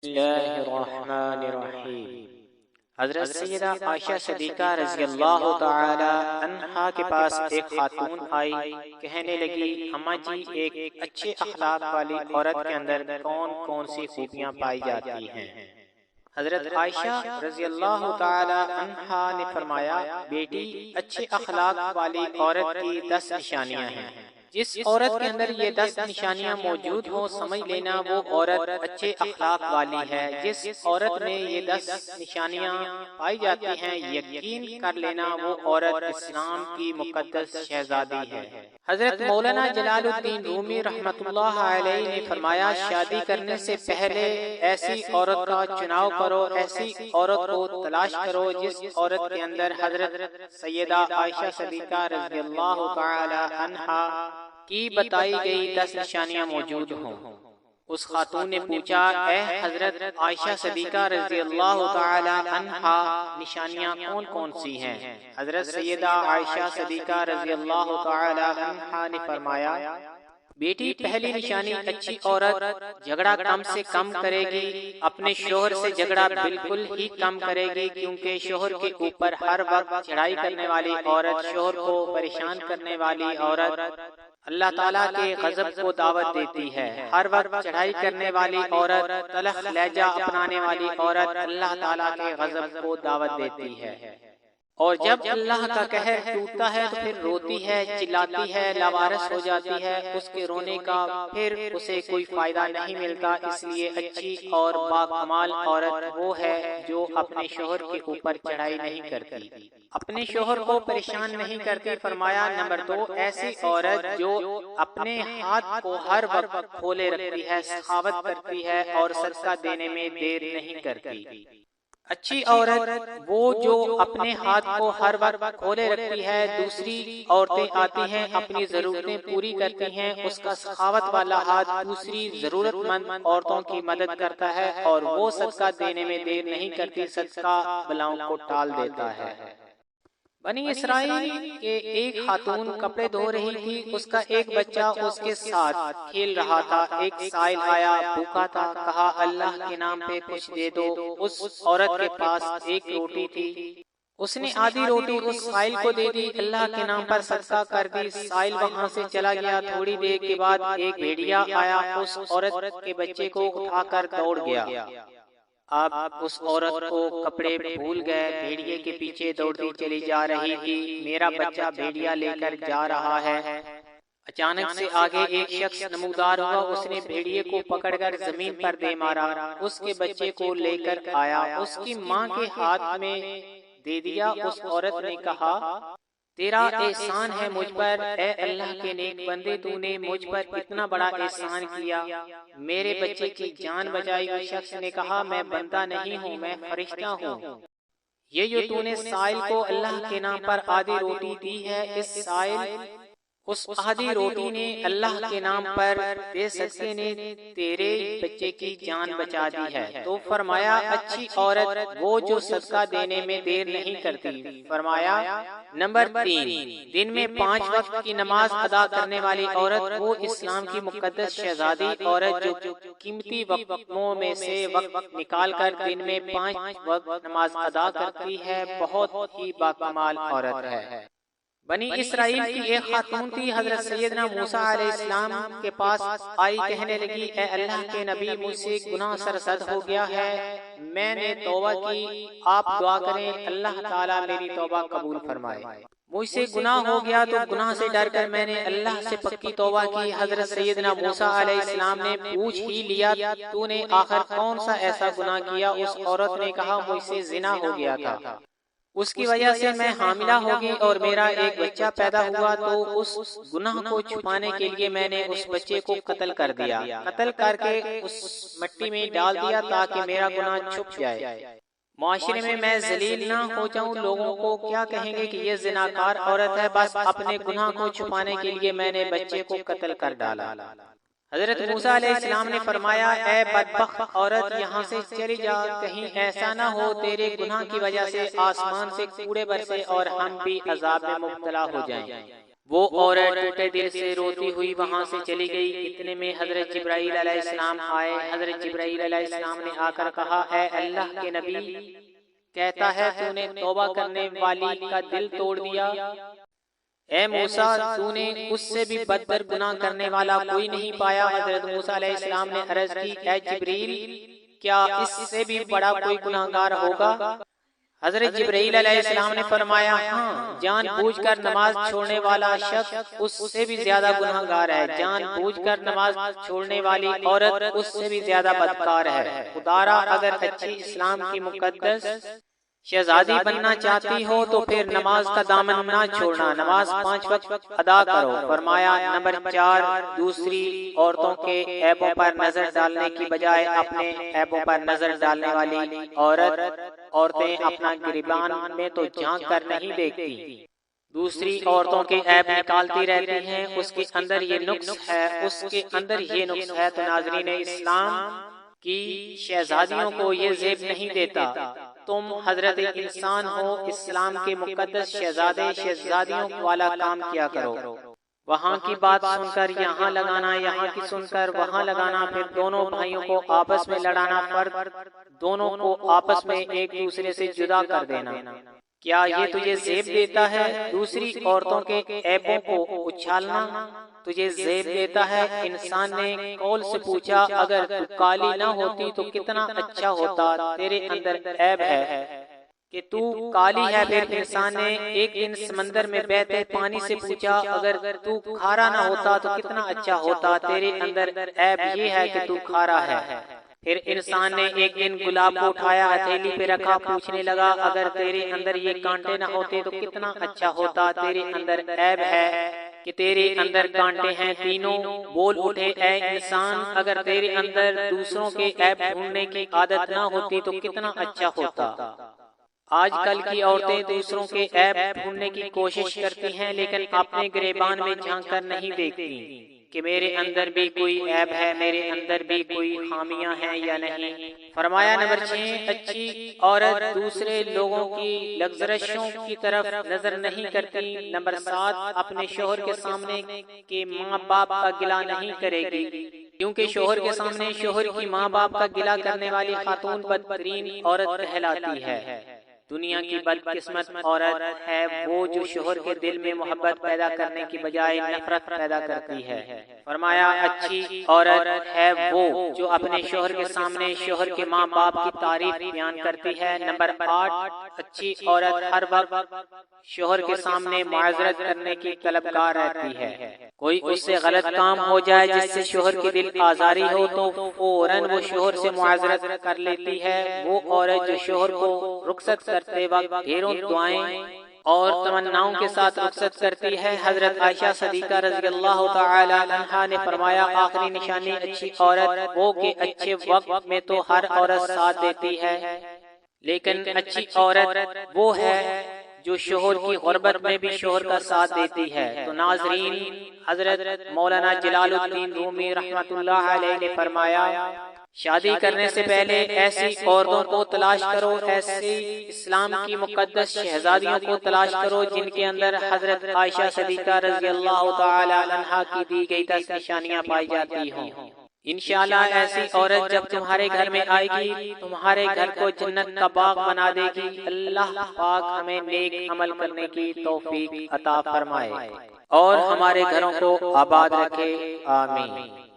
بسم اللہ الرحمن الرحیم۔ حضرت سیدہ عائشہ صدیقہ رضی اللہ تعالی عنہا کے پاس ایک خاتون آئی، کہنے لگی اماں جی ایک اچھے اخلاق والی عورت کے اندر کون کون سی خوبیاں پائی جاتی ہیں؟ حضرت عائشہ رضی اللہ تعالی عنہا نے فرمایا بیٹی اچھے اخلاق والی عورت کی 10 نشانیاں ہیں۔ جس عورت کے اندر یہ 10 نشانیاں موجود ہوں سمجھ لینا وہ عورت اچھے اخلاق والی ہے۔ جس عورت میں یہ 10 نشانیاں پائی جاتی ہیں یقین کر لینا وہ عورت اسلام کی مقدس شہزادی ہے۔ حضرت مولانا جلال الدین رومی رحمۃ اللہ علیہ نے فرمایا شادی کرنے سے پہلے ایسی عورت کا چناؤ کرو، ایسی عورت کو تلاش کرو جس عورت کے اندر حضرت سیدہ عائشہ صدیقہ رضی اللہ تعالی عنہا کی بتائی گئی 10 نشانیاں موجود ہوں۔ اس خاتون نے پوچھا اے حضرت عائشہ صدیقہ رضی اللہ تعالی عنہا نشانیاں کون کون سی ہیں؟ حضرت سیدہ عائشہ صدیقہ رضی اللہ تعالی عنہا نے فرمایا بیٹی پہلی نشانی اچھی عورت جھگڑا کم سے کم کرے گی، اپنے شوہر سے جھگڑا بالکل ہی کم کرے گی، کیونکہ شوہر کے اوپر ہر وقت چڑھائی کرنے والی عورت، شوہر کو پریشان کرنے والی عورت اللہ تعالیٰ کے غضب کو دعوت دیتی ہے۔ ہر وقت چڑھائی کرنے والی عورت، تلخ لہجہ اپنانے والی عورت اللہ تعالیٰ کے غضب کو دعوت دیتی ہے، اور جب اللہ کا قہر ٹوٹتا ہے تو پھر روتی ہے، چلاتی ہے، لاوارث ہو جاتی ہے۔ اس کے رونے کا پھر اسے کوئی فائدہ نہیں ملتا۔ اس لیے اچھی اور باکمال عورت وہ ہے جو اپنے شوہر کے اوپر چڑھائی نہیں کرتی، اپنے شوہر کو پریشان نہیں کرتی۔ فرمایا نمبر 2 ایسی عورت جو اپنے ہاتھ کو ہر وقت کھولے رکھتی ہے، سخاوت کرتی ہے اور صدقہ دینے میں دیر نہیں کرتی۔ اچھی عورت وہ جو اپنے ہاتھ کو ہر وقت کھولے رکھتی ہے، دوسری عورتیں آتی ہیں اپنی ضرورتیں پوری کرتی ہیں، اس کا سخاوت والا ہاتھ دوسری ضرورت مند عورتوں کی مدد کرتا ہے اور وہ صدقہ دینے میں دیر نہیں کرتی، صدقہ بلاؤں کو ٹال دیتا ہے۔ بنی اسرائیل کے ایک خاتون کپڑے دھو رہی تھی، اس کا ایک بچہ اس کے ساتھ کھیل رہا تھا۔ ایک سائل آیا، بھوکا تھا، کہا اللہ کے نام پہ کچھ دے دو۔ اس عورت کے پاس ایک روٹی تھی، اس نے آدھی روٹی اس سائل کو دے دی، اللہ کے نام پر صدقہ کر دی۔ سائل وہاں سے چلا گیا۔ تھوڑی دیر کے بعد ایک بھیڑیا آیا، اس عورت کے بچے کو اٹھا کر دوڑ گیا۔ اب اس عورت کو کپڑے بھول گئے، بھیڑیے کے پیچھے دوڑتی چلی جا رہی تھی، میرا بچہ بھیڑیا لے کر جا رہا ہے۔ اچانک سے آگے ایک شخص نمودار ہوا، اس نے بھیڑیے کو پکڑ کر زمین پر دے مارا، اس کے بچے کو لے کر آیا، اس کی ماں کے ہاتھ میں دے دیا۔ اس عورت نے کہا تیرا احسان ہے مجھ پر، اے اللہ کے نیک بندے، تو نے مجھ پر اتنا بڑا احسان کیا، میرے بچے کی جان بچائی۔ اس شخص نے کہا میں بندہ نہیں ہوں، میں فرشتہ ہوں۔ یہ جو تو نے سائل کو اللہ کے نام پر آدھی روٹی دی ہے، اس آدھی روٹی نے اللہ کے نام پر دے صدقے نے تیرے بچے کی جان بچا دی ہے۔ تو فرمایا اچھی عورت وہ جو صدقہ دینے میں دیر نہیں کرتی۔ فرمایا نمبر 3 دن میں 5 وقت کی نماز ادا کرنے والی عورت وہ اسلام کی مقدس شہزادی عورت جو قیمتی وقتوں میں سے وقت نکال کر دن میں 5 وقت نماز ادا کرتی ہے، بہت ہی باکمال عورت ہے۔ بنی اسرائیل کی ایک خاتون تھی، حضرت سیدنا موسیٰ علیہ السلام کے پاس آئی، کہنے لگی اے اللہ کے نبی مجھ سے گناہ سرزد ہو گیا ہے، میں نے توبہ کی، آپ دعا کریں اللہ تعالیٰ میری توبہ قبول فرمائے۔ مجھ سے گناہ ہو گیا تو گناہ سے ڈر کر میں نے اللہ سے پکی توبہ کی۔ حضرت سیدنا موسیٰ علیہ السلام نے پوچھ ہی لیا تو نے آخر کون سا ایسا گناہ کیا؟ اس عورت نے کہا مجھ سے زنا ہو گیا تھا، اس کی وجہ سے میں حاملہ ہوگی اور میرا ایک بچہ پیدا ہوا، تو اس گناہ کو چھپانے کے لیے میں نے اس بچے کو قتل کر دیا، قتل کر کے اس مٹی میں ڈال دیا تاکہ میرا گناہ چھپ جائے، معاشرے میں میں ذلیل نہ ہو جاؤں، لوگوں کو کیا کہیں گے کہ یہ زناکار عورت ہے، بس اپنے گناہ کو چھپانے کے لیے میں نے بچے کو قتل کر ڈالا۔ حضرت موسیٰ علیہ السلام نے فرمایا اے بدبخت عورت یہاں سے چلی جا، کہیں ایسا نہ ہو تیرے گناہ کی وجہ سے آسمان سے کوڑے برسے اور ہم بھی عذاب میں مبتلا ہو جائیں۔ وہ عورت ٹوٹے دل سے روتی ہوئی وہاں سے چلی گئی۔ اتنے میں حضرت جبرائیل علیہ السلام آئے۔ حضرت جبرائیل علیہ السلام نے آ کر کہا، اے اللہ کے نبی، کہتا ہے تو نے توبہ کرنے والی کا دل توڑ دیا۔ اے موسیٰ، تو نے اس سے بھی بدتر گناہ کرنے والا کوئی نہیں پایا۔ حضرت موسیٰ علیہ السلام نے عرض کی، اے جبریل، کیا اس سے بھی بڑا کوئی گناہگار ہوگا؟ حضرت جبرائیل علیہ السلام نے فرمایا، ہاں، جان بوجھ کر نماز چھوڑنے والا شخص اس سے بھی زیادہ گناہگار ہے۔ جان بوجھ کر نماز چھوڑنے والی عورت اس سے بھی زیادہ بدکار ہے۔ خدارا، اگر اچھی اسلام کی مقدس شہزادی بننا چاہتی ہو تو پھر نماز کا دامن نہ چھوڑنا، نماز 5 وقت ادا کرو۔ فرمایا نمبر 4، دوسری عورتوں کے عیبوں پر نظر ڈالنے کی بجائے اپنے عیبوں پر نظر ڈالنے والی عورتیں اپنا گریبان میں تو جھانک کر نہیں دیکھتی، دوسری عورتوں کے عیب نکالتی رہتی ہیں۔ اس کے اندر یہ نقص ہے، اس کے اندر یہ نقص ہے۔ تو ناظرین اسلام کی شہزادیوں کو یہ زیب نہیں دیتا۔ تم حضرت انسان ہو، اسلام کے مقدس شہزادے شہزادیوں والا کام کیا کرو۔ وہاں کی بات سن کر یہاں لگانا، یہاں کی سن کر وہاں لگانا، پھر دونوں بھائیوں کو آپس میں لڑانا، فرق دونوں کو آپس میں ایک دوسرے سے جدا کر دینا، کیا یہ تجھے زیب دیتا ہے؟ دوسری عورتوں کے عیبوں کو اچھالنا تجھے زیب دیتا ہے؟ انسان نے قول سے پوچھا، اگر تو کالی نہ ہوتی تو کتنا اچھا ہوتا، تیرے اندر عیب ہے کہ تو کالی ہے۔ پھر انسان نے ایک دن سمندر میں بہتے پانی سے پوچھا، اگر تو کھارا نہ ہوتا تو کتنا اچھا ہوتا، تیرے اندر عیب یہ ہے کہ تو کھارا ہے۔ پھر انسان نے ایک دن گلاب کو اٹھایا، ہتھیلی پہ رکھا، پوچھنے لگا، اگر تیرے اندر یہ کانٹے نہ ہوتے تو کتنا اچھا ہوتا، تیرے اندر عیب ہے کہ تیرے اندر کانٹے ہیں۔ تینوں بول اٹھے، اے انسان، اگر تیرے اندر دوسروں کے عیب ڈھونڈنے کی عادت نہ ہوتی تو کتنا اچھا ہوتا۔ آج کل کی عورتیں دوسروں کے عیب ڈھونڈنے کی کوشش کرتی ہیں، لیکن اپنے گریبان میں جھانک کر نہیں دیکھتی کہ میرے اندر بھی کوئی عیب ہے، میرے اندر بھی کوئی خامیاں ہیں یا نہیں۔ فرمایا نمبر 6، اچھی عورت دوسرے لوگوں کی لگزشوں کی طرف نظر نہیں کرتی۔ نمبر 7، اپنے شوہر کے سامنے کے ماں باپ کا گلہ نہیں کرے گی، کیونکہ شوہر کے سامنے شوہر کی ماں باپ کا گلہ کرنے والی خاتون بدترین عورت کہلاتی ہے۔ دنیا کی بدقسمت عورت ہے وہ جو شوہر کے دل میں محبت پیدا کرنے کی بجائے نفرت پیدا کرتی ہے۔ فرمایا اچھی عورت ہے وہ جو اپنے شوہر کے سامنے شوہر کے ماں باپ کی تعریف بیان کرتی ہے۔ نمبر 8، اچھی عورت ہر وقت شوہر کے سامنے معذرت کرنے کی طلبگار رہتی ہے۔ کوئی اس سے غلط کام ہو جائے جس سے شوہر کی دل آزاری ہو تو فوراً وہ شوہر سے معذرت کر لیتی ہے۔ وہ عورت جو شوہر کو رخصت کرتے وقت ڈھیروں دعائیں اور تمناؤں کے ساتھ رخصت کرتی ہے۔ حضرت عائشہ صدیقہ رضی اللہ تعالی عنہا نے فرمایا، آخری نشانی اچھی عورت وہ کہ اچھے وقت میں تو ہر عورت ساتھ دیتی ہے، لیکن اچھی عورت وہ ہے جو شوہر کی غربت میں بھی شوہر کا ساتھ دیتی ہے۔ تو ناظرین، حضرت مولانا جلال الدین رومی رحمۃ اللہ علیہ نے فرمایا، شادی کرنے سے پہلے ایسی عورتوں کو تلاش کرو، ایسی اسلام کی مقدس شہزادیوں کو تلاش کرو جن کے اندر حضرت عائشہ صدیقہ رضی اللہ تعالی عنہا کی دی گئی 10 نشانیاں پائی جاتی ہوں۔ انشاءاللہ ایسی عورت جب تمہارے گھر میں آئے گی، تمہارے گھر کو جنت کا باغ بنا دے گی۔ اللہ پاک ہمیں نیک عمل کرنے کی توفیق عطا فرمائے اور ہمارے گھروں کو آباد رکھے، آمین۔